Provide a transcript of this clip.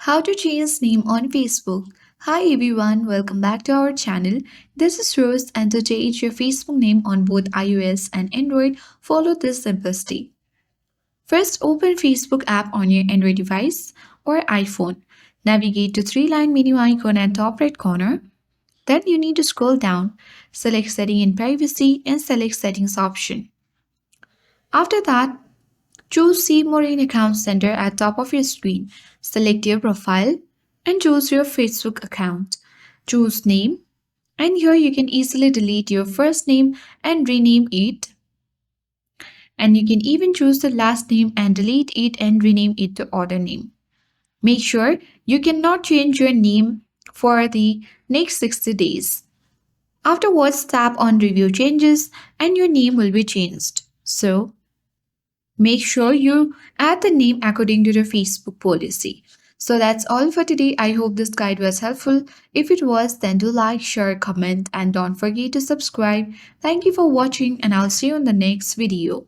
How to change name on Facebook. Hi everyone, welcome back to our channel. This is Rose and to change your Facebook name on both iOS and Android, follow this simple step. First, open Facebook app on your Android device or iPhone. Navigate to three-line menu icon at top right corner. Then you need to scroll down, select Setting and Privacy and select Settings option. After that, choose See More in Account Center at top of your screen. Select your profile and choose your Facebook account. Choose name and here you can easily delete your first name and rename it. And you can even choose the last name and delete it and rename it to other name. Make sure you cannot change your name for the next 60 days. Afterwards, tap on Review Changes and your name will be changed. So, make sure you add the name according to the Facebook policy. So that's all for today. I hope this guide was helpful. If it was, then do like, share, comment, and don't forget to subscribe. Thank you for watching, and I'll see you in the next video.